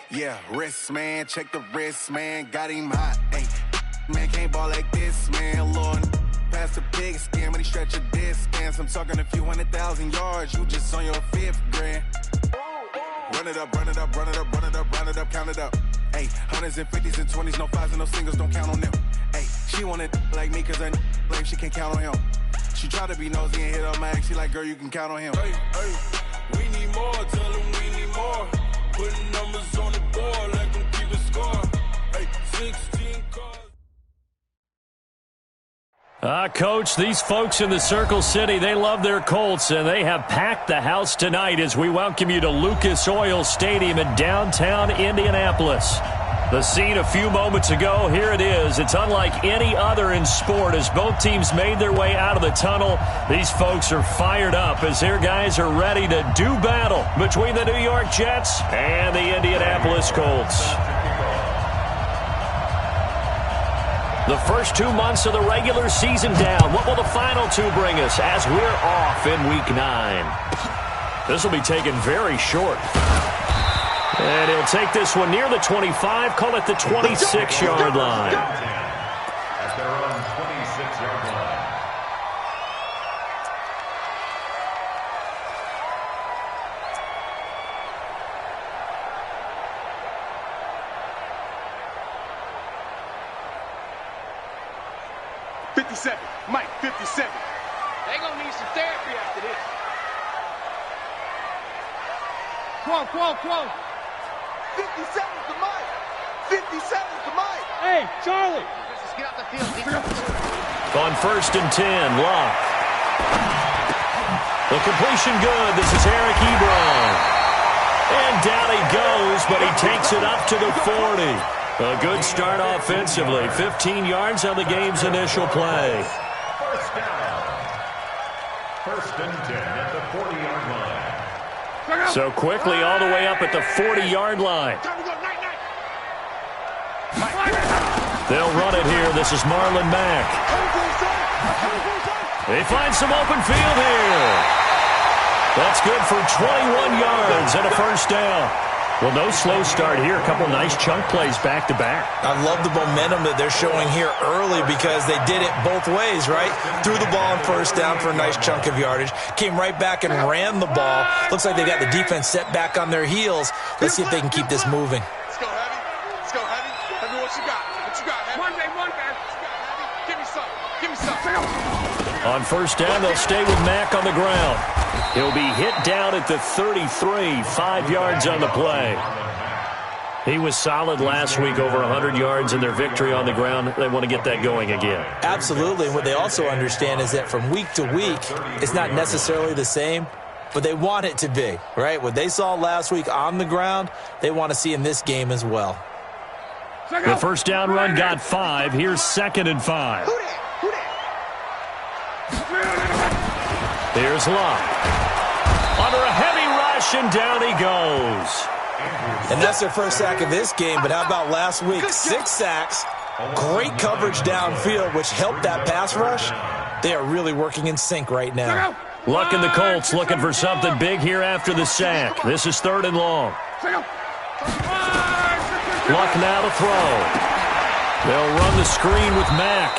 Yeah, wrist, man, check the wrist, man, got him hot. Hey, man, can't ball like this, man, Lord. Pass the pig skin when he stretch a distance. I'm talking a few 100,000 yards, you just on your 5th grand. Run it up, run it up, run it up, run it up, run it up, count it up. Hey, hundreds and 50s and 20s, no 5s and no singles, don't count on them. Hey, she want it like me, cause her blame, she can't count on him. She try to be nosy and hit up my ex, she like, girl, you can count on him. Hey, we need more, tell them we need more. Putting numbers on the board, let them keep a score. Hey, 16 cars. Coach, these folks in the Circle City, they love their Colts, and they have packed the house tonight as we welcome you to Lucas Oil Stadium in downtown Indianapolis. The scene a few moments ago, here it is. It's unlike any other in sport as both teams made their way out of the tunnel. These folks are fired up as their guys are ready to do battle between the New York Jets and the Indianapolis Colts. The first 2 months of the regular season down. What will the final 2 bring us as we're off in Week 9? This will be taken very short. And he'll take this one near the 25, call it the 26-yard line. At their own 26-yard line. Mike, 57. They gonna need some therapy after this. Quo. 57's the Mike. 57's the Mike. Hey, Charlie. Let's get out the field. On 1st and 10, Locke. The completion good. This is Eric Ebron. And down he goes, but he takes it up to the 40. A good start offensively. 15 yards on the game's initial play. First down. 1st and 10 at the 40-yard line. So quickly all the way up at the 40-yard line. They'll run it here. This is Marlon Mack. They find some open field here. That's good for 21 yards and a first down. Well, no slow start here. A couple nice chunk plays back-to-back. I love the momentum that they're showing here early because they did it both ways, right? Threw the ball on first down for a nice chunk of yardage. Came right back and ran the ball. Looks like they got the defense set back on their heels. Let's see if they can keep this moving. Let's go, Heavy. Let's go, Heavy. Heavy, what you got? What you got, Heavy? One, man. What you got, Heavy? Give me some. Give me some. On first down, they'll stay with Mack on the ground. He'll be hit down at the 33, 5 yards on the play. He was solid last week, over 100 yards in their victory on the ground. They want to get that going again. Absolutely. And what they also understand is that from week to week, it's not necessarily the same, but they want it to be, right? What they saw last week on the ground, they want to see in this game as well. The first down run got 5. Here's 2nd and 5. Here's Locke. Under a heavy rush, and down he goes. And that's their first sack of this game, but how about last week? 6 sacks, great coverage downfield, which helped that pass rush. They are really working in sync right now. Luck and the Colts looking for something big here after the sack. This is 3rd and long. Luck now to throw. They'll run the screen with Mack.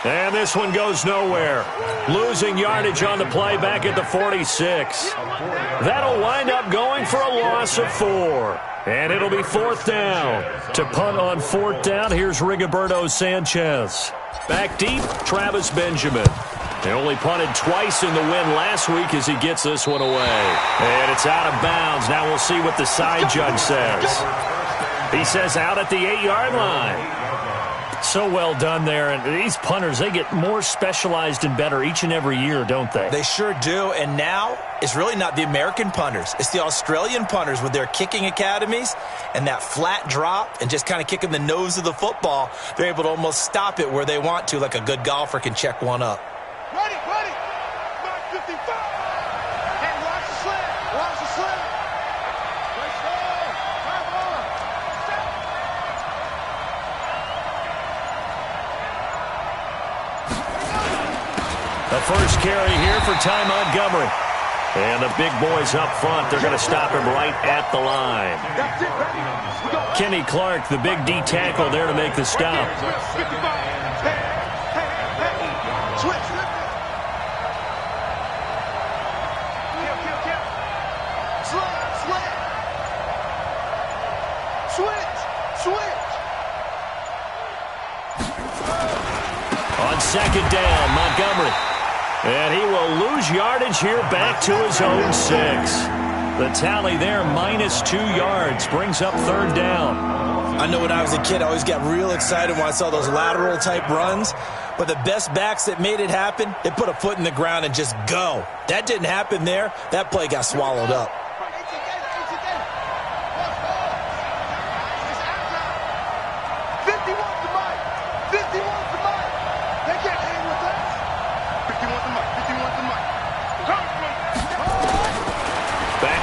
And this one goes nowhere. Losing yardage on the play back at the 46. That'll wind up going for a loss of 4. And it'll be 4th down. To punt on 4th down, here's Rigoberto Sanchez. Back deep, Travis Benjamin. They only punted twice in the win last week as he gets this one away. And it's out of bounds. Now we'll see what the side judge says. He says out at the 8-yard line. So well done there. And these punters, they get more specialized and better each and every year, don't they? They sure do. And now it's really not the American punters. It's the Australian punters with their kicking academies and that flat drop and just kind of kicking the nose of the football. They're able to almost stop it where they want to, like a good golfer can check one up. Ready. Mark 55. Hey, watch the slam. Watch the slam. Let's go. Come on. The first carry here for Ty Montgomery. And the big boys up front, they're going to stop him right at the line. Kenny Clark, the big D tackle there to make the stop. On second down, Montgomery. And he will lose yardage here back to his own 6. The tally there, -2 yards, brings up third down. I know when I was a kid, I always got real excited when I saw those lateral-type runs. But the best backs that made it happen, they put a foot in the ground and just go. That didn't happen there. That play got swallowed up.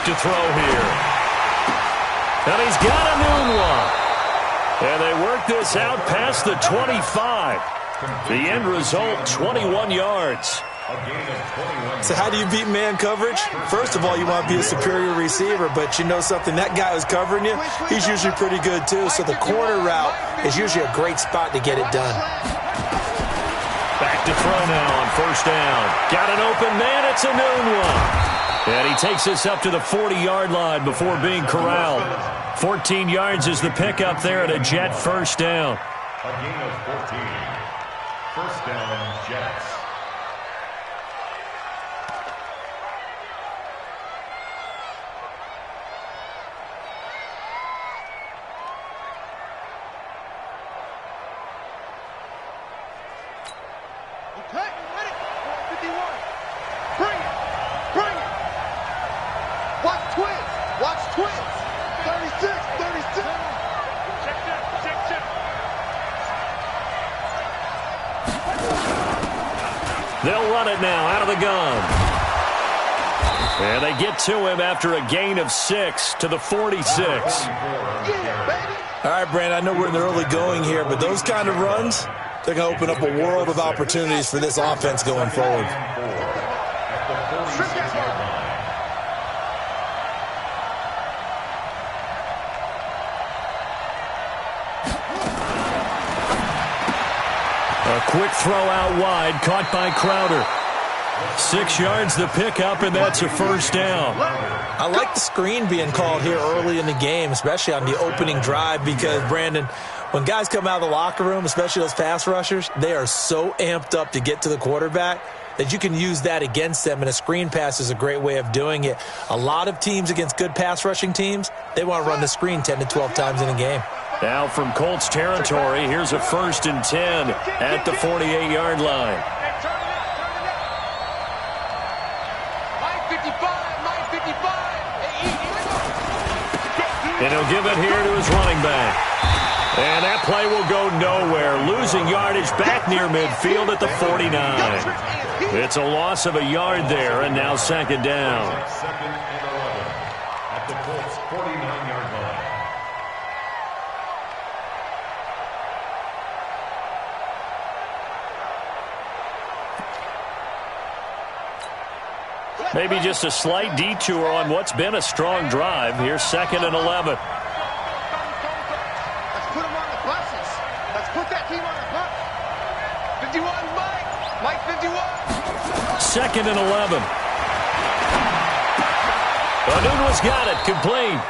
To throw here. And he's got a new one. And they work this out past the 25. The end result, 21 yards. So how do you beat man coverage? First of all, you want to be a superior receiver, but you know something, that guy who's covering you, he's usually pretty good too. So the corner route is usually a great spot to get it done. Back to throw now on first down. Got an open man, it's a noon one. And he takes this up to the 40-yard line before being corralled. 14 yards is the pickup there at a Jet first down. A gain of 14. First down, Jets. Okay, ready? 51. Bring it. Bring it. Watch twins. Watch twins. 36, 36. Check that. Check. They'll run it now out of the gun. And they get to him after a gain of 6 to the 46. Yeah, baby. All right, Brandon, I know we're in the early going here, but those kind of runs, they're going to open up a world of opportunities for this offense going forward. A quick throw out wide, caught by Crowder. 6 yards the pickup, and that's a first down. I like the screen being called here early in the game, especially on the opening drive, because, Brandon, when guys come out of the locker room, especially those pass rushers, they are so amped up to get to the quarterback that you can use that against them, and a screen pass is a great way of doing it. A lot of teams against good pass rushing teams, they want to run the screen 10 to 12 times in a game. Now from Colts territory, here's a 1st and 10 at the 48-yard line. And he'll give it here to his running back. And that play will go nowhere, losing yardage back near midfield at the 49. It's a loss of a yard there, and now second down. Second and 11 at the Colts 49-yard line. Maybe just a slight detour on what's been a strong drive. Here's 2nd and 11. Let's put them on the buses. Let's put that team on the bus. 51, Mike. Mike 51. 2nd and 11. Anunu's got it, complete.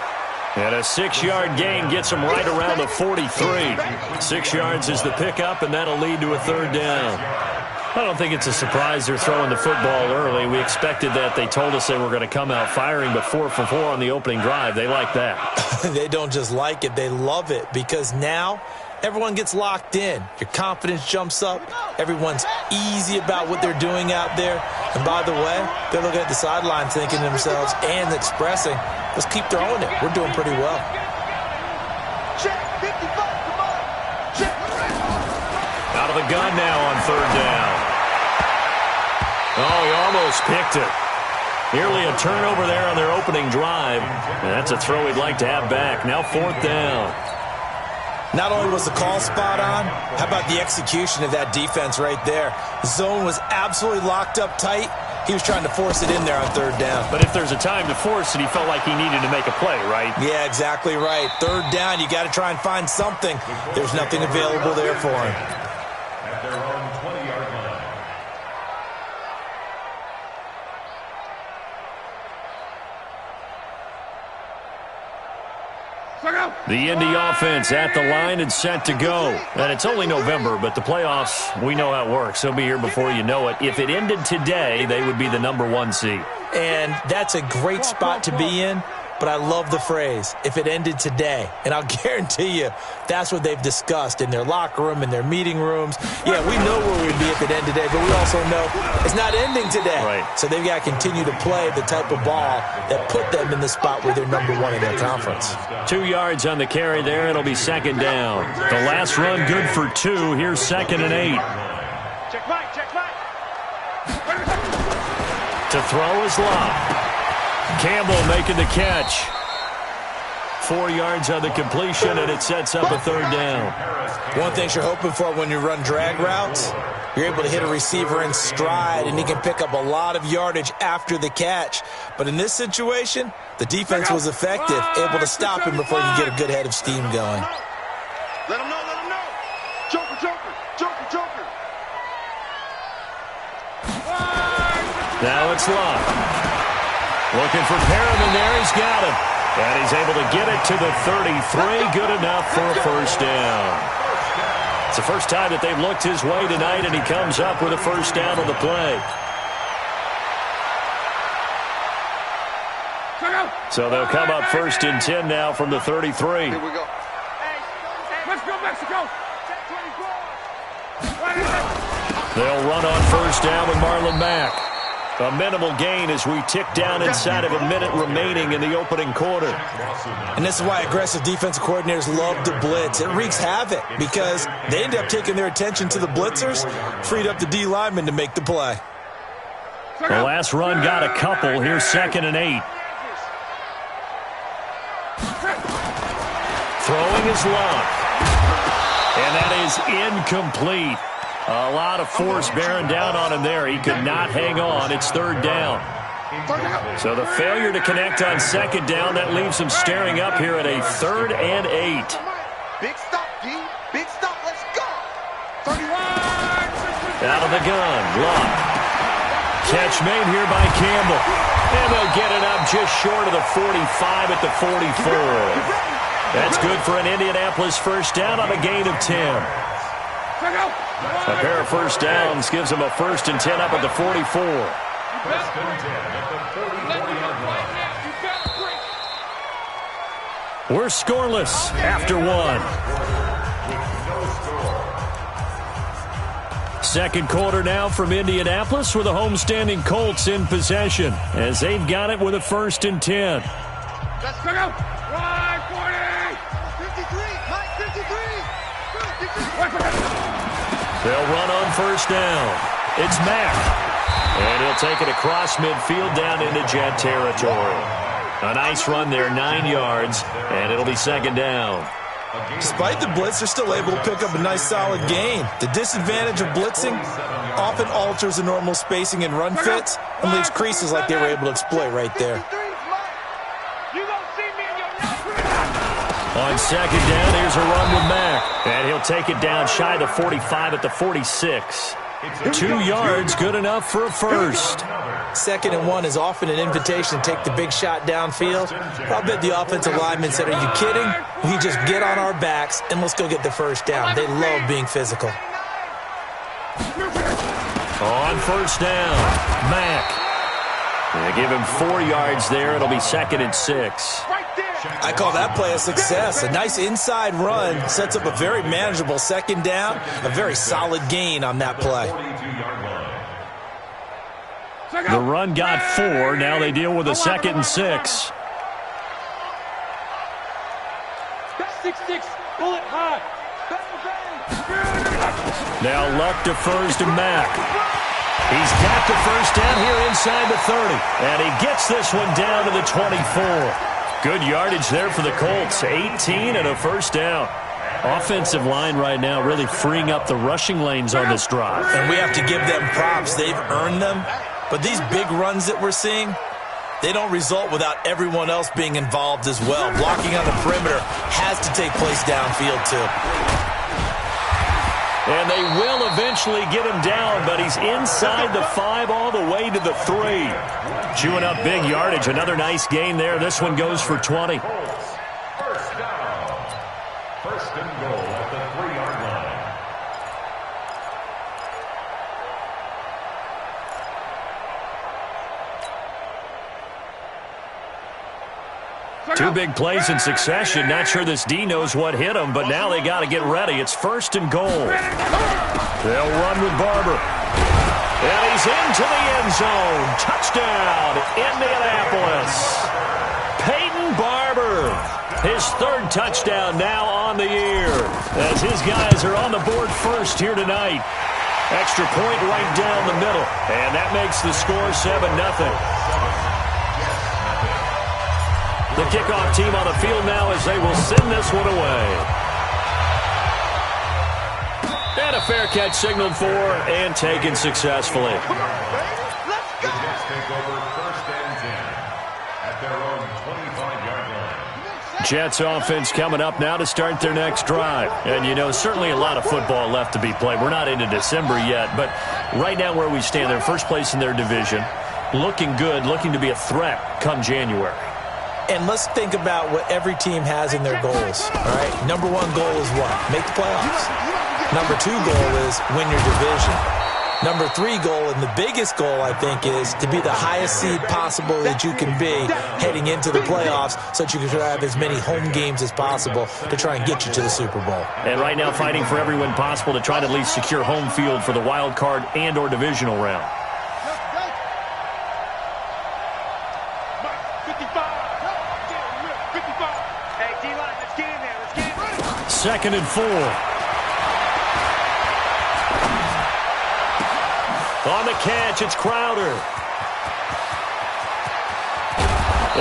And a 6-yard gain gets him right around the 43. 6 yards is the pickup, and that'll lead to a third down. I don't think it's a surprise they're throwing the football early. We expected that. They told us they were going to come out firing, but 4 for 4 on the opening drive. They like that. They don't just like it. They love it, because now everyone gets locked in. Your confidence jumps up. Everyone's easy about what they're doing out there. And by the way, they're looking at the sideline thinking to themselves and expressing, let's keep throwing it. We're doing pretty well. Check 55. Come on. Check. Out of the gun now on third down. Oh, he almost picked it. Nearly a turnover there on their opening drive. And that's a throw he'd like to have back. Now 4th down. Not only was the call spot on, how about the execution of that defense right there? The zone was absolutely locked up tight, He was trying to force it in there on third down. But if there's a time to force it, he felt like he needed to make a play, right? Yeah, exactly right. Third down, you got to try and find something. There's nothing available there for him. At their own 20-yard line. The Indy offense at the line and set to go. And it's only November, but the playoffs, we know how it works. They'll be here before you know it. If it ended today, they would be the #1 seed. And that's a great spot to be in. But I love the phrase, if it ended today. And I'll guarantee you, that's what they've discussed in their locker room, in their meeting rooms. Yeah, we know where we'd be if it ended today, but we also know it's not ending today. Right. So they've got to continue to play the type of ball that put them in the spot where they're #1 in their conference. 2 yards on the carry there. It'll be second down. The last run good for 2. Here's 2nd and 8. Check Mike, check Mike. To throw is Love. Campbell making the catch. 4 yards on the completion, and it sets up a third down. One thing you're hoping for when you run drag routes, you're able to hit a receiver in stride, and he can pick up a lot of yardage after the catch. But in this situation, the defense was effective, able to stop him before you get a good head of steam going. Let him know, let him know. Joker, Joker, Joker, Joker. Now it's Love. Looking for Perriman there. He's got him. And he's able to get it to the 33. Good enough for a first down. It's the first time that they've looked his way tonight, and he comes up with a first down on the play. So they'll come up 1st and 10 now from the 33. Here we go. Let's go, Mexico. They'll run on first down with Marlon Mack. A minimal gain as we tick down inside of a minute remaining in the opening quarter. And this is why aggressive defensive coordinators love to blitz. It wreaks havoc because they end up taking their attention to the blitzers, freed up the D lineman to make the play. The last run got a couple. Here's 2nd and 8. Throwing is Love. And that is incomplete. A lot of force bearing down on him there. He could not hang on. It's 3rd down. So the failure to connect on 2nd down, that leaves him staring up here at a 3rd and 8. Big stop, D. Big stop. Let's go. 31. Out of the gun. Love. Catch made here by Campbell. And they'll get it up just short of the 45 at the 44. That's good for an Indianapolis first down on a gain of 10. A pair of first downs gives them a 1st and 10 up at the 44. 1st and 10 at the 44-yard line. We're scoreless after 1. Second quarter now from Indianapolis with the homestanding Colts in possession as they've got it with a 1st and 10. Let's go. Right, 40. 53. Mike, 53. They'll run on first down. It's Mack. And he'll take it across midfield down into Jet territory. A nice run there, 9 yards, and it'll be 2nd down. Despite the blitz, they're still able to pick up a nice solid gain. The disadvantage of blitzing often alters the normal spacing and run fits and leaves creases like they were able to exploit right there. On 2nd down, here's a run with Mack. And he'll take it down shy of the 45 at the 46. 2 yards, good enough for a first. 2nd and 1 is often an invitation to take the big shot downfield. I'll bet the offensive lineman said, are you kidding? We just get on our backs and let's go get the first down. They love being physical. On first down, Mack. They give him 4 yards there. It'll be 2nd and 6. I call that play a success. A nice inside run sets up a very manageable 2nd down. A very solid gain on that play. The run got 4. Now they deal with a 2nd and 6. 6-6, bullet high. Now Luck defers to Mack. He's got the first down here inside the 30. And he gets this one down to the 24. Good yardage there for the Colts. 18 and a first down. Offensive line right now really freeing up the rushing lanes on this drive. And we have to give them props. They've earned them. But these big runs that we're seeing, they don't result without everyone else being involved as well. Blocking on the perimeter has to take place downfield too. And they will eventually get him down, but he's inside the 5 all the way to the 3. Chewing up big yardage. Another nice gain there. This one goes for 20. First down. First and goal at the 3-yard line. Two big plays in succession. Not sure this D knows what hit him, but now they got to get ready. It's first and goal. They'll run with Barber. And he's into the end zone. Touchdown, Indianapolis. Peyton Barber. His 3rd touchdown now on the year, as his guys are on the board first here tonight. Extra point right down the middle, and that makes the score 7-0. The kickoff team on the field now as they will send this one away. And a fair catch signaled for and taken successfully. The Jets take over first and 10 at their own 25-yard line. Jets offense coming up now to start their next drive. And, you know, certainly a lot of football left to be played. We're not into December yet, but right now where we stand, they're first place in their division. Looking good, looking to be a threat come January. And let's think about what every team has in their goals, all right? Number 1 goal is what? Make the playoffs. Number 2 goal is win your division. Number 3 goal, and the biggest goal, I think, is to be the highest seed possible that you can be heading into the playoffs so that you can have as many home games as possible to try and get you to the Super Bowl. And right now fighting for every win possible to try to at least secure home field for the wild card and or divisional round. Second and 4. On the catch, it's Crowder.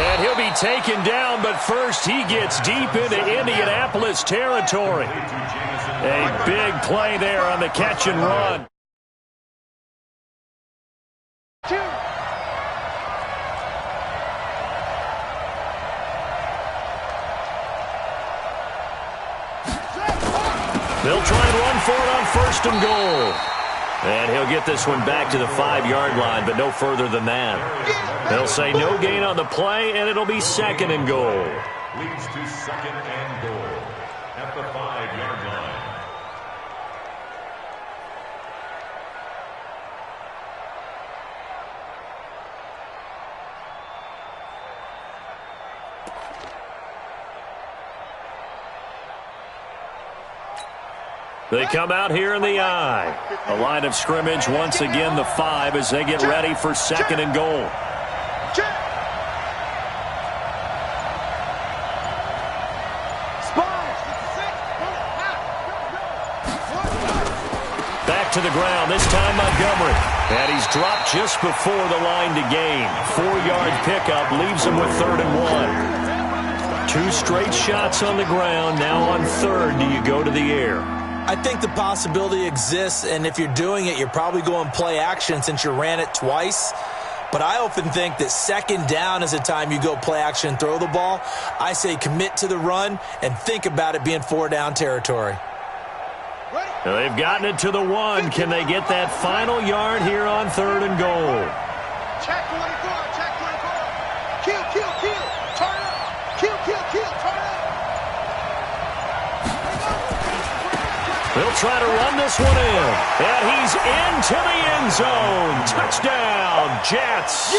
And he'll be taken down, but first he gets deep into Indianapolis territory. A big play there on the catch and run. They'll try and run for it on first and goal. And he'll get this one back to the 5-yard line, but no further than that. They'll say no gain on the play, and it'll be second and goal. Leads to second and goal at the 5-yard line. They come out here in the I. A line of scrimmage once again, the 5 as they get ready for second and goal. Back to the ground, this time Montgomery. And he's dropped just before the line to gain. 4-yard pickup leaves him with 3rd and 1. 2 straight shots on the ground. Now on 3rd, do you go to the air? I think the possibility exists, and if you're doing it, you're probably going play action since you ran it twice. But I often think that second down is the time you go play action and throw the ball. I say commit to the run and think about it being 4-down territory. They've gotten it to the 1. Can they get that final yard here on 3rd and goal? Check 24, check 24. Kill, kill, kill. Turn up. Kill, kill, kill. Turn up. They'll try to run this one in. And he's into the end zone. Touchdown, Jets.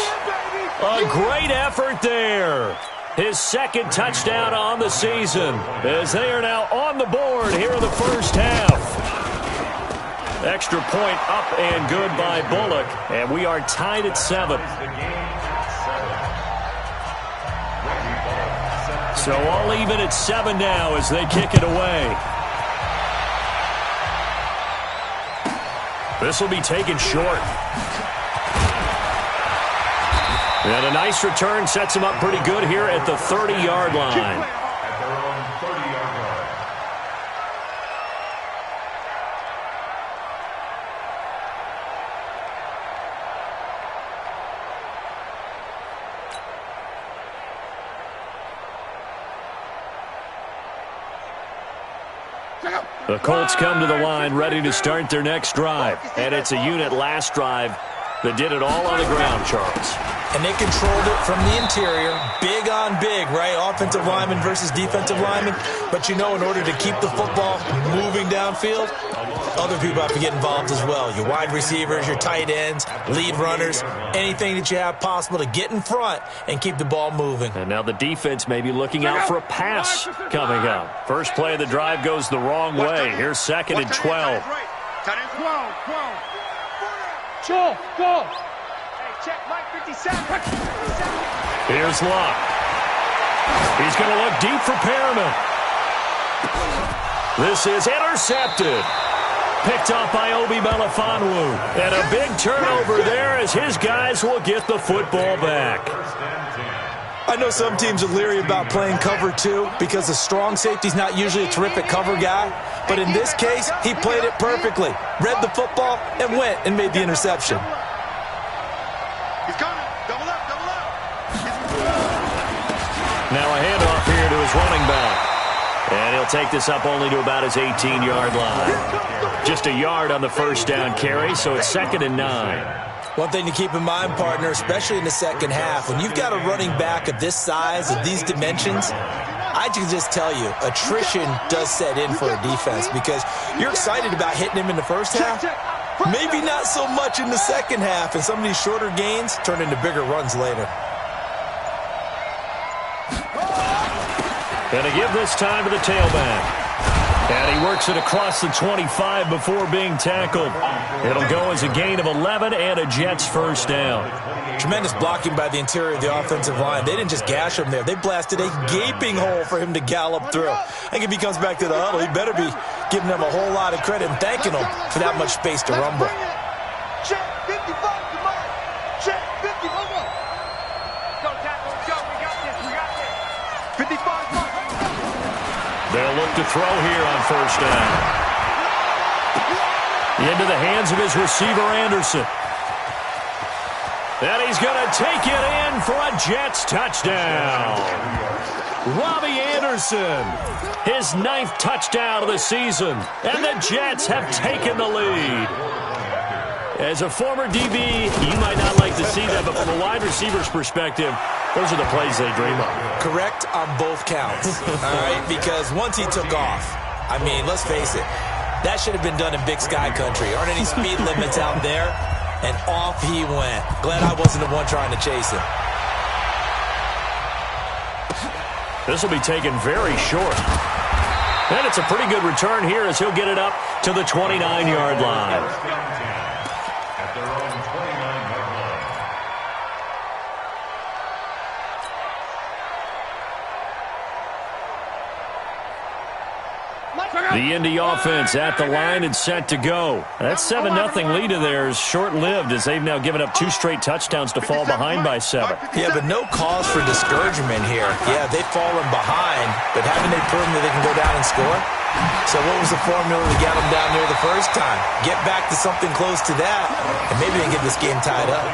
A great effort there. His 2nd touchdown on the season as they are now on the board here in the first half. Extra point up and good by Bullock. And we are tied at 7. So all even at 7 now as they kick it away. This will be taken short. And a nice return sets him up pretty good here at the 30-yard line. At their own 30-yard line. The Colts come to the line ready to start their next drive. And it's a unit last drive that did it all on the ground, Charles. And they controlled it from the interior, big on big, right? Offensive lineman versus defensive lineman. But you know, in order to keep the football moving downfield, other people have to get involved as well. Your wide receivers, your tight ends, lead runners, anything that you have possible to get in front and keep the ball moving. And now the defense may be looking out for a pass coming up. First play of the drive goes the wrong way. Here's 2nd and 12. Joe, go. Hey, check Mike 57. Here's Luck. He's going to look deep for Perriman. This is intercepted. Picked off by Obi Melifonwu. And a big turnover there as his guys will get the football back. I know some teams are leery about playing cover 2 because the strong safety's not usually a terrific cover guy. But in this case, he played it perfectly. Read the football and went and made the interception. He's coming. Double up, double up. Now a handoff here to his running back. And he'll take this up only to about his 18-yard line. Just a yard on the first down carry, so it's 2nd and 9. One thing to keep in mind, partner, especially in the second half, when you've got a running back of this size, of these dimensions, I can just tell you, attrition does set in for a defense because you're excited about hitting him in the first half. Maybe not so much in the second half, and some of these shorter gains turn into bigger runs later. Gonna give this time to the tailback. And he works it across the 25 before being tackled. It'll go as a gain of 11 and a Jets first down. Tremendous blocking by the interior of the offensive line. They didn't just gash him there. They blasted a gaping hole for him to gallop through. I think if he comes back to the huddle, he better be giving them a whole lot of credit and thanking them for that much space to rumble. Check 55 to Mike. Check 50. Go, tackle, go. We got this. We got this. 55 Mike. They'll look to throw here on first down. Into the hands of his receiver, Anderson. And he's going to take it in for a Jets touchdown. Robbie Anderson, his 9th touchdown of the season. And the Jets have taken the lead. As a former DB, you might not like to see that, but from a wide receiver's perspective, those are the plays they dream of. Correct on both counts, all right? Because once he took off, I mean, let's face it, that should have been done in Big Sky country. Aren't any speed limits out there? And off he went. Glad I wasn't the one trying to chase him. This will be taken very short. And it's a pretty good return here as he'll get it up to the 29-yard line. The Indy offense at the line and set to go. That 7-0 lead of theirs short-lived as they've now given up 2 straight touchdowns to fall behind by 7. Yeah, but no cause for discouragement here. Yeah, they've fallen behind, but haven't they proven that they can go down and score? So what was the formula to get them down there the first time? Get back to something close to that, and maybe they can get this game tied up.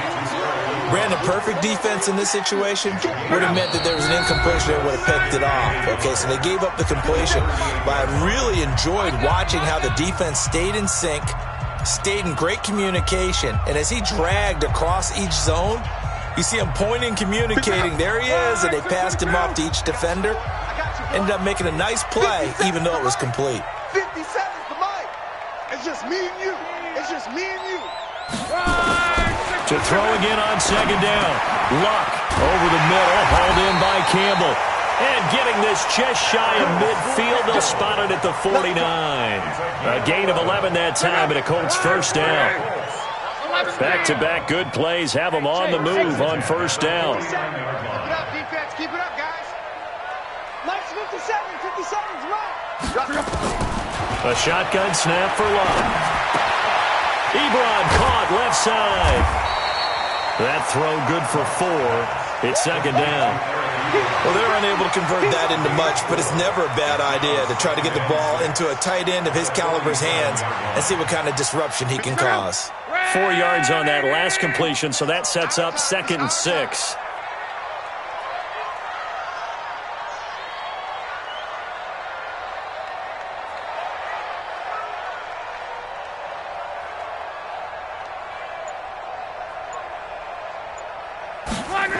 Brandon, perfect defense in this situation would have meant that there was an incompletion that would have picked it off. Okay, so they gave up the completion. But I really enjoyed watching how the defense stayed in sync, stayed in great communication, and as he dragged across each zone, you see him pointing, communicating. There he is, and they passed him off to each defender. Ended up making a nice play, even though it was complete. 50 seconds to Mike. It's just me and you. It's just me and you. To throw again on second down. Luck over the middle, hauled in by Campbell. And getting this just shy of midfield, they'll spot it at the 49. A gain of 11 that time, and a Colts first down. Back-to-back good plays have them on the move on first down. Keep it up, defense. Keep it up, guys. Mike's 57. 50 seconds, Mike. A shotgun snap for Luck. Ebron caught left side. That throw good for 4. It's second down. Well, they're unable to convert that into much, but it's never a bad idea to try to get the ball into a tight end of his caliber's hands and see what kind of disruption he can cause. 4 yards on that last completion, so that sets up 2nd and 6.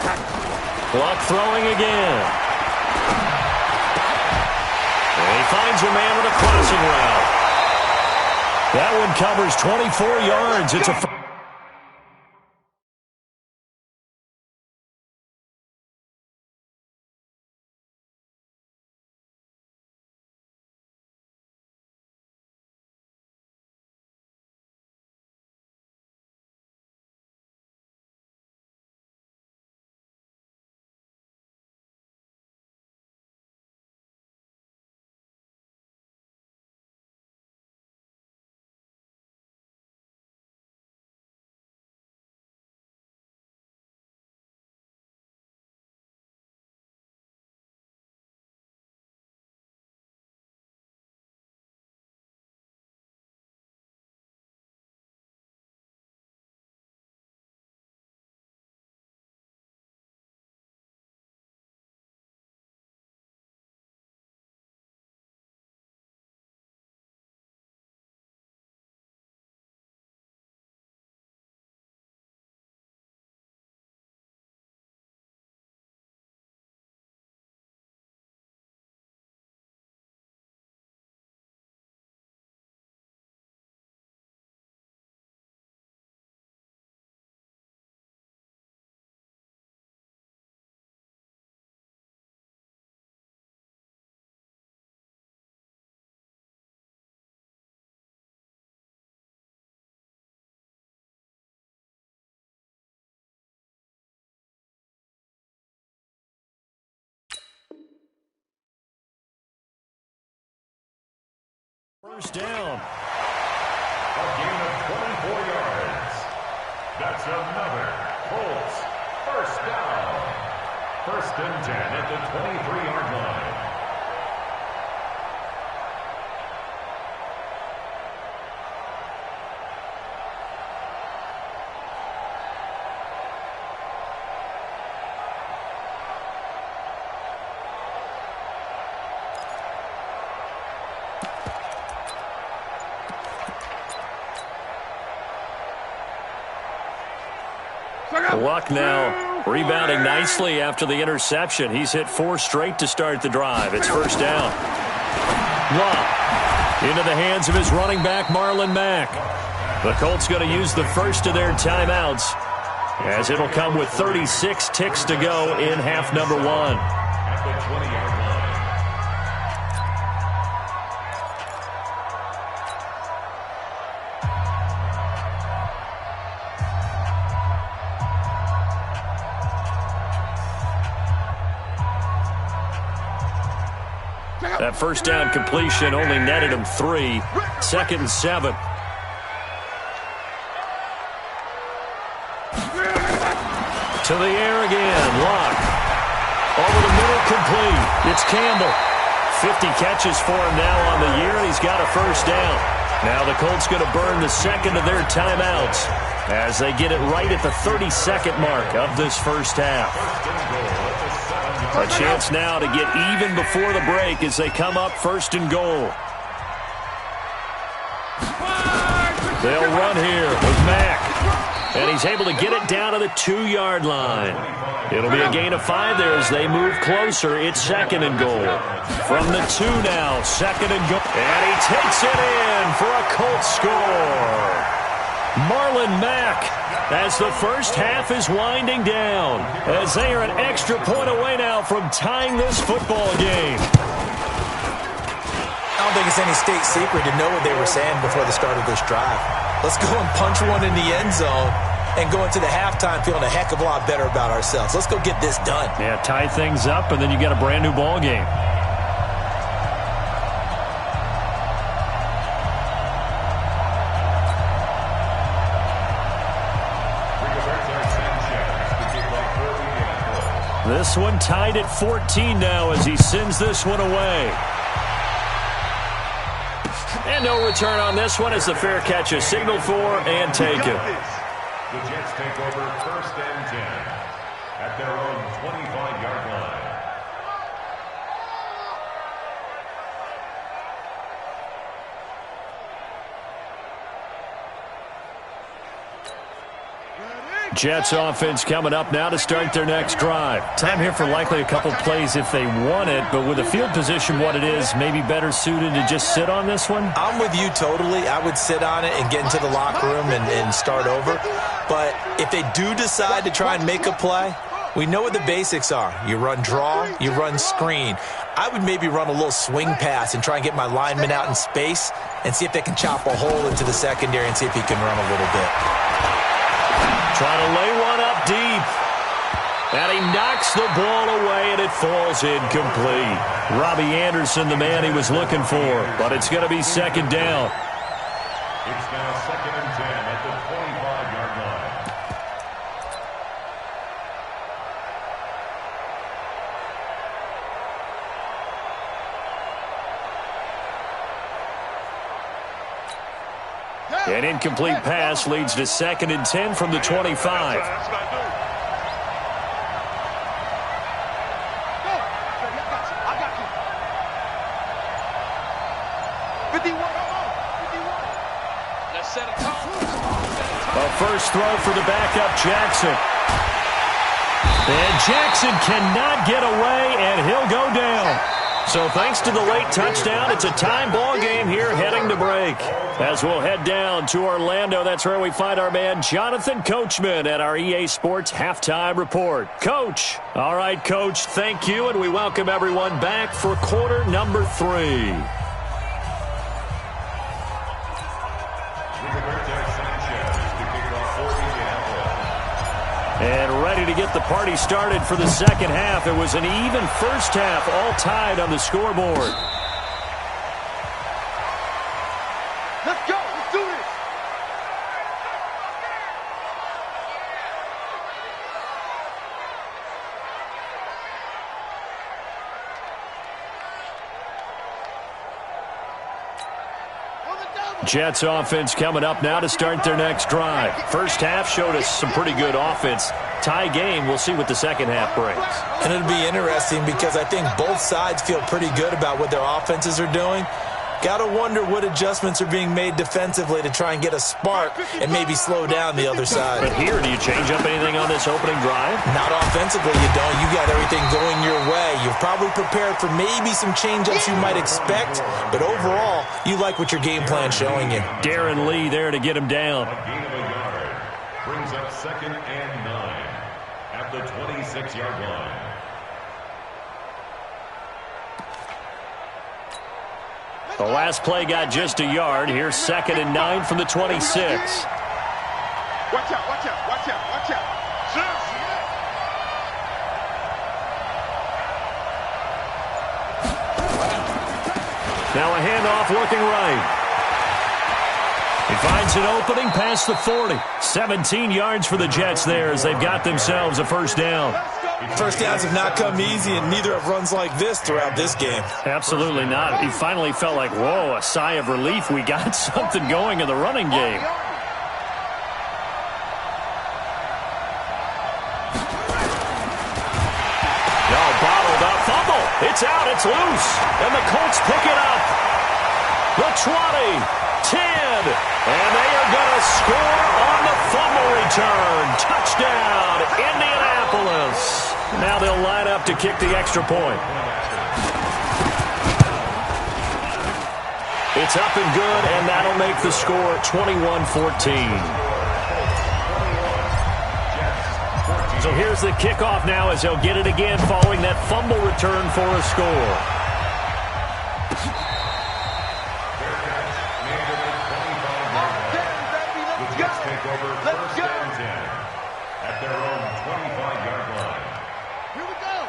Luck throwing again. And he finds a man with a crossing route. That one covers 24 yards. It's a first down. A gain of 24 yards. That's another Colts first down. 1st and 10 at the 23-yard line. Luck now rebounding nicely after the interception. He's hit 4 straight to start the drive. It's first down. Luck into the hands of his running back, Marlon Mack. The Colts going to use the first of their timeouts, as it'll come with 36 ticks to go in half number 1. At the 20-yard line. That first down completion only netted him 3. 2nd and 7. To the air again. Luck. Over the middle, complete. It's Campbell. 50 catches for him now on the year, and he's got a first down. Now the Colts going to burn the second of their timeouts as they get it right at the 32nd mark of this first half. A chance now to get even before the break as they come up 1st and goal. They'll run here with Mack. And he's able to get it down to the 2-yard line. It'll be a gain of 5 there as they move closer. It's 2nd and goal. From the 2 now, 2nd and goal. And he takes it in for a Colts score. Marlon Mack, as the first half is winding down, as they are an extra point away now from tying this football game. I don't think it's any state secret to know what they were saying before the start of this drive. Let's go and punch one in the end zone and go into the halftime feeling a heck of a lot better about ourselves. Let's go get this done. Yeah, tie things up, and then you get a brand new ball game. This one tied at 14 now as he sends this one away. And no return on this one as the fair catch is signaled for and taken. The Jets take over 1st and 10 at their own 25-yard line. Ready? Jets offense coming up now to start their next drive. Time here for likely a couple plays if they want it, but with the field position what it is, maybe better suited to just sit on this one? I'm with you totally. I would sit on it and get into the locker room and start over. But if they do decide to try and make a play, we know what the basics are. You run draw, you run screen. I would maybe run a little swing pass and try and get my lineman out in space and see if they can chop a hole into the secondary and see if he can run a little bit. Trying to lay one up deep. And he knocks the ball away, and it falls incomplete. Robbie Anderson, the man he was looking for, but it's going to be second down. It's now 2nd and 10 at the 25-yard line. An incomplete pass leads to 2nd and 10 from the 25. That's what I do. Go. I got you. 51. 51. Let's set a tone. A first throw for the backup, Jackson. And Jackson cannot get away, and he'll go down. So thanks to the late touchdown, it's a tie ball game here heading to break. As we'll head down to Orlando, that's where we find our man Jonathan Coachman at our EA Sports Halftime Report. Coach. All right, Coach, thank you, and we welcome everyone back for quarter number 3. And ready to get the party started for the second half. It was an even first half, all tied on the scoreboard. Let's go. Let's do this. Jets offense coming up now to start their next drive. First half showed us some pretty good offense. Tie game, we'll see what the second half brings. And it'll be interesting because I think both sides feel pretty good about what their offenses are doing. Got to wonder what adjustments are being made defensively to try and get a spark and maybe slow down the other side. But here, do you change up anything on this opening drive? Not offensively, you don't. You got everything going your way. You've probably prepared for maybe some change-ups you might expect, but overall, you like what your game plan's showing you. Darren Lee there to get him down. A gain of a yard brings up 2nd and 9 at the 26-yard line. The last play got just a yard. Here's 2nd and 9 from the 26. Watch out, watch out, watch out, watch out. Now a handoff looking right. He finds an opening past the 40. 17 yards for the Jets there as they've got themselves a first down. First downs have not come easy, and neither have runs like this throughout this game. Absolutely not. He finally felt like, whoa, a sigh of relief. We got something going in the running game. Oh, bottled up. Fumble. It's out. It's loose. And the Colts pick it up. The 20, 10, and they are going to score on the fumble return. Touchdown, Indianapolis. Now they'll line up to kick the extra point. It's up and good, and that'll make the score 21-14. So here's the kickoff now as they'll get it again following that fumble return for a score.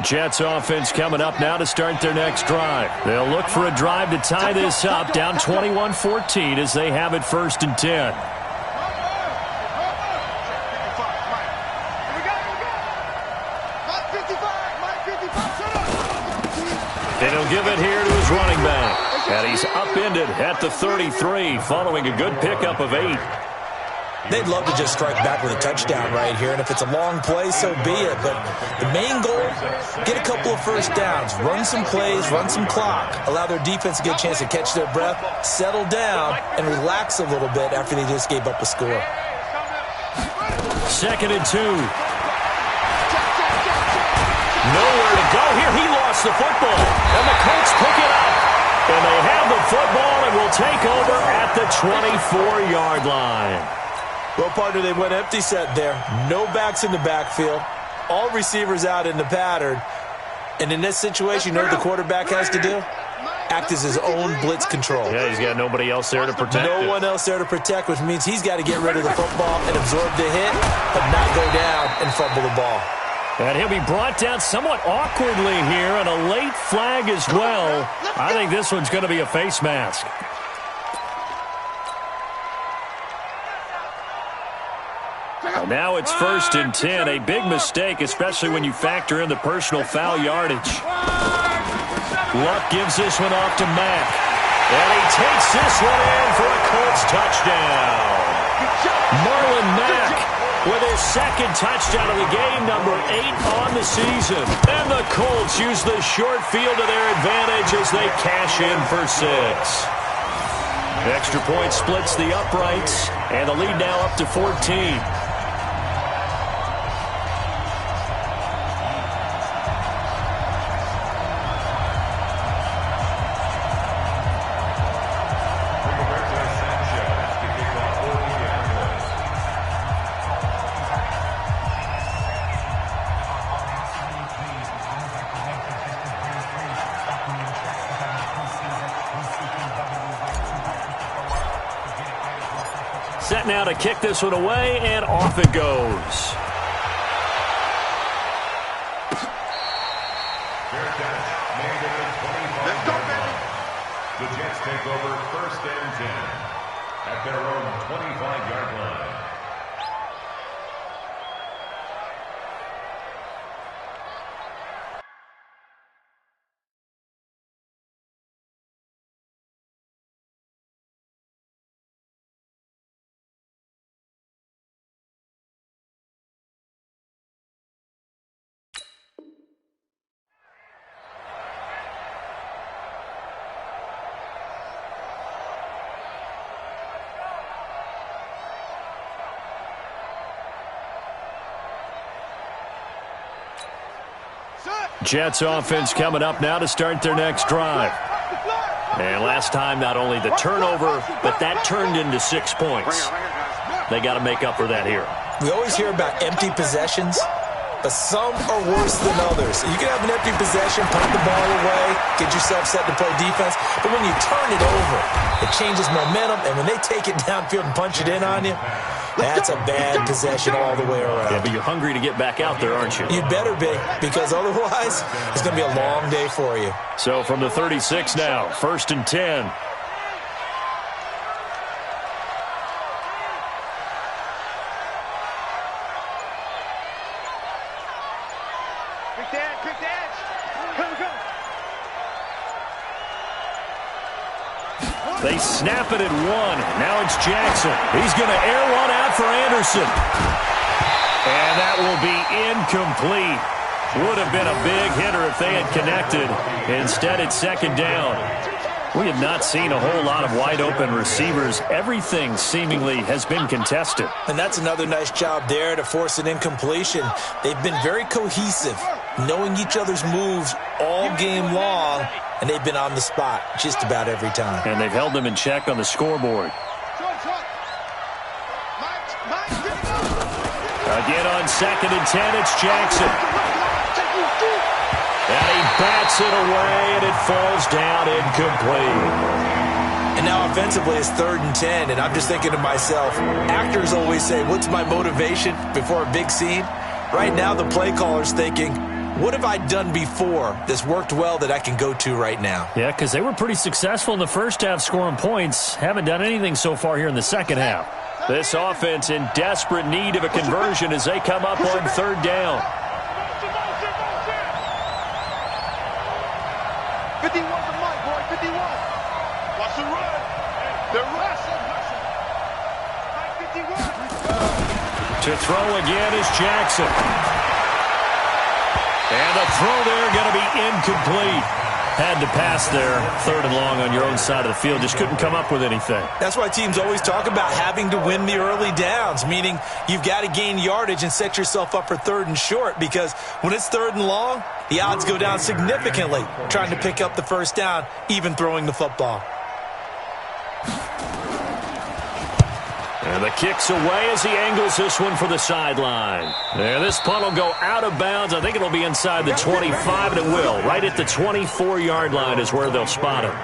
Jets offense coming up now to start their next drive. They'll look for a drive to tie this up, down 21-14 as they have it 1st and 10. And he'll give it here to his running back. And he's upended at the 33 following a good pickup of 8. They'd love to just strike back with a touchdown right here, and if it's a long play, so be it. But the main goal, get a couple of first downs, run some plays, run some clock, allow their defense to get a chance to catch their breath, settle down, and relax a little bit after they just gave up a score. 2nd and 2. Nowhere to go here. He lost the football. And the Colts pick it up. And they have the football and will take over at the 24-yard line. Well, partner, they went empty set there. No backs in the backfield. All receivers out in the pattern. And in this situation, you know what the quarterback has to do? Act as his own blitz control. Yeah, he's got nobody else there to protect No one else there to protect, which means he's got to get rid of the football and absorb the hit, but not go down and fumble the ball. And he'll be brought down somewhat awkwardly here, and a late flag as well. I think this one's going to be a face mask. And now it's 1st and 10. A big mistake, especially when you factor in the personal foul yardage. Luck gives this one off to Mack. And he takes this one in for a Colts touchdown. Marlon Mack with his 2nd touchdown of the game, number 8 on the season. And the Colts use the short field to their advantage as they cash in for 6. Extra point splits the uprights, and the lead now up to 14. Set now to kick this one away, and off it goes. Fair catch made at the 25-yard line. The Jets take over 1st and 10 at their own 25-yard line. Jets offense coming up now to start their next drive. And last time, not only the turnover, but that turned into 6 points. They got to make up for that here. We always hear about empty possessions, but some are worse than others. You can have an empty possession, punt the ball away, get yourself set to play defense, but when you turn it over, it changes momentum, and when they take it downfield and punch it in on you, that's a bad possession all the way around. Yeah, but you're hungry to get back out there, aren't you? You better be, because otherwise, it's going to be a long day for you. So from the 36 now, 1st and 10. Quick dance. Go. They snap it at 1. Now it's Jackson. He's going to air one out for Anderson. And that will be incomplete. Would have been a big hitter if they had connected. Instead, it's 2nd down. We have not seen a whole lot of wide-open receivers. Everything seemingly has been contested. And that's another nice job there to force an incompletion. They've been very cohesive, knowing each other's moves all game long, and they've been on the spot just about every time. And they've held them in check on the scoreboard. Again on 2nd and 10, it's Jackson. And he bats it away, and it falls down incomplete. And now offensively it's 3rd and 10, and I'm just thinking to myself, actors always say, what's my motivation before a big scene? Right now the play caller's thinking, what have I done before that's worked well that I can go to right now? Yeah, because they were pretty successful in the first half scoring points. Haven't done anything so far here in the second half. This offense in desperate need of a conversion as they come up on 3rd down. 51 to Mike, boy, 51. Watch the run. They're rushing. Mike 51. To throw again is Jackson. And the throw there going to be incomplete. Had to pass there, 3rd and long on your own side of the field. Just couldn't come up with anything. That's why teams always talk about having to win the early downs, meaning you've got to gain yardage and set yourself up for 3rd and short, because when it's 3rd and long, the odds go down significantly trying to pick up the first down, even throwing the football. And the kick's away as he angles this one for the sideline. And this punt will go out of bounds. I think it'll be inside the 25, and it will. Right at the 24-yard line is where they'll spot him.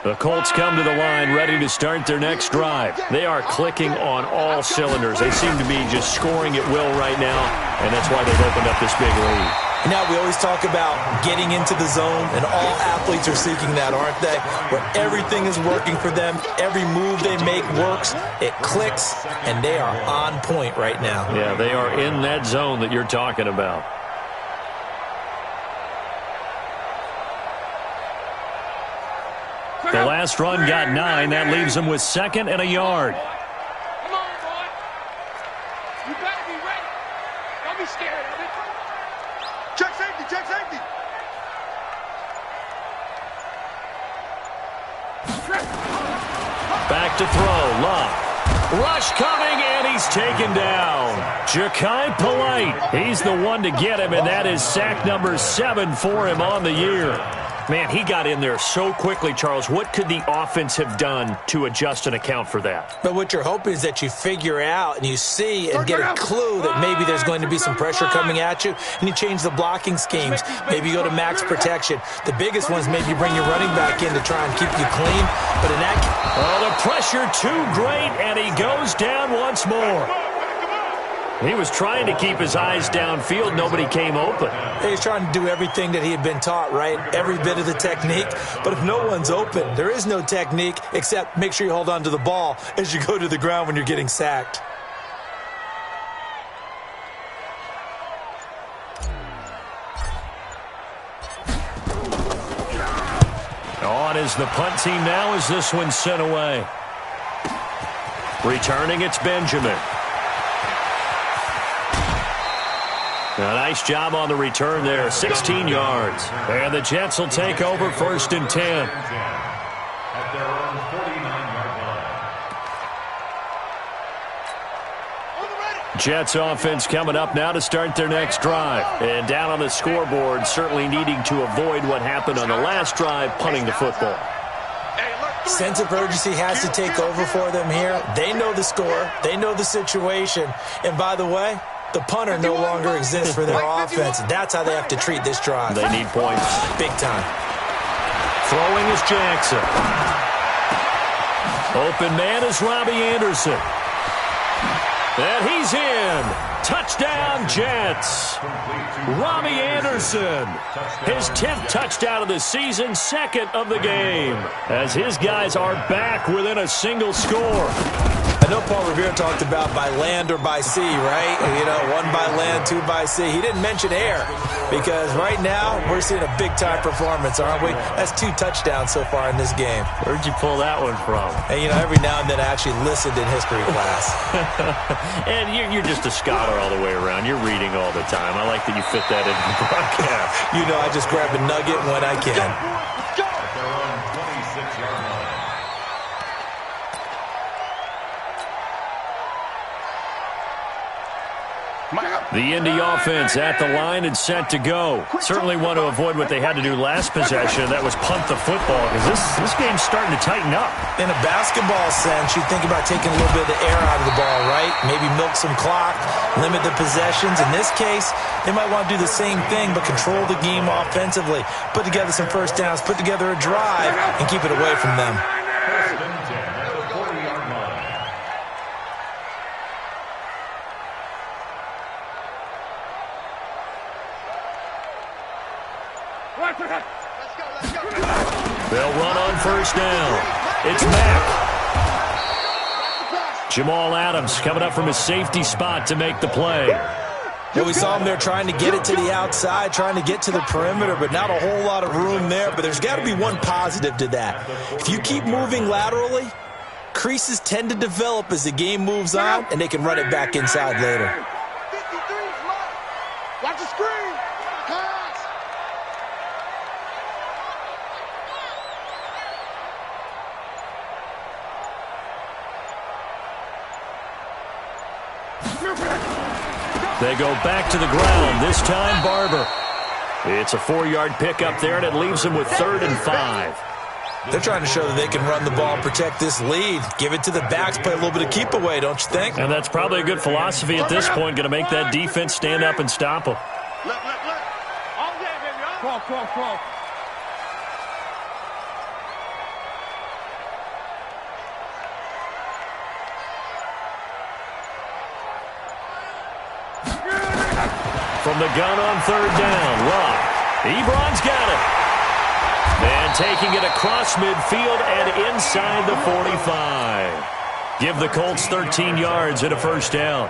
The Colts come to the line ready to start their next drive. They are clicking on all cylinders. They seem to be just scoring at will right now, and that's why they've opened up this big lead. Now, we always talk about getting into the zone, and all athletes are seeking that, aren't they? Where everything is working for them, every move they make works, it clicks, and they are on point right now. Yeah, they are in that zone that you're talking about. The last run got 9. That leaves them with 2nd and a yard. Come on, boy. You better be ready. Don't be scared of it. Check safety, check safety. Back to throw. Love. Rush coming, and he's taken down. Ja'Kai Polite. He's the one to get him, and that is sack number 7 for him on the year. Man, he got in there so quickly, Charles. What could the offense have done to adjust and account for that? But what you're hoping is that you figure out and you see and get a clue that maybe there's going to be some pressure coming at you, and you change the blocking schemes. Maybe you go to max protection. The biggest one is maybe you bring your running back in to try and keep you clean. But in that case, oh, the pressure too great, and he goes down once more. He was trying to keep his eyes downfield. Nobody came open. He's trying to do everything that he had been taught, right? Every bit of the technique. But if no one's open, there is no technique except make sure you hold on to the ball as you go to the ground when you're getting sacked. On is the punt team now as this one's sent away. Returning, it's Benjamin. A nice job on the return there, 16 yards. And the Jets will take over 1st and 10. At their own 49-yard line. Jets offense coming up now to start their next drive. And down on the scoreboard, certainly needing to avoid what happened on the last drive, punting the football. Sense of urgency has to take over for them here. They know the score. They know the situation. And by the way, the punter no longer exists for their offense. That's how they have to treat this drive. They need points. Big time. Throwing is Jackson. Open man is Robbie Anderson. And he's in. Touchdown, Jets. Robbie Anderson. His 10th touchdown of the season, 2nd of the game. As his guys are back within a single score. I know Paul Revere talked about by land or by sea, right? You know, 1 by land, 2 by sea. He didn't mention air because right now we're seeing a big-time performance, aren't we? That's 2 touchdowns so far in this game. Where'd you pull that one from? And, you know, every now and then I actually listened in history class. And you're just a scholar all the way around. You're reading all the time. I like that you fit that into the broadcast. You know, I just grab a nugget when I can. At their own 26-yard line. The Indy offense at the line and set to go. Certainly want to avoid what they had to do last possession. That was punt the football because this game's starting to tighten up. In a basketball sense, you think about taking a little bit of the air out of the ball, right? Maybe milk some clock, limit the possessions. In this case, they might want to do the same thing but control the game offensively. Put together some first downs, put together a drive, and keep it away from them. 1st and 10 at the 40-yard line. They'll run on 1st down. It's Mack. Jamal Adams coming up from his safety spot to make the play. And we saw him there trying to get it to the outside, trying to get to the perimeter, but not a whole lot of room there. But there's got to be one positive to that. If you keep moving laterally, creases tend to develop as the game moves on, and they can run it back inside later. 53's low. Watch the screen. Pass. They go back to the ground, this time Barber. It's a 4-yard pickup there, and it leaves them with 3rd and 5. They're trying to show that they can run the ball and protect this lead. Give it to the backs, play a little bit of keep away, don't you think? And that's probably a good philosophy at this point, going to make that defense stand up and stop them. Look. All day, baby. Come on. From the gun on 3rd down, Luck. Ebron's got it. And taking it across midfield and inside the 45. Give the Colts 13 yards and a 1st down.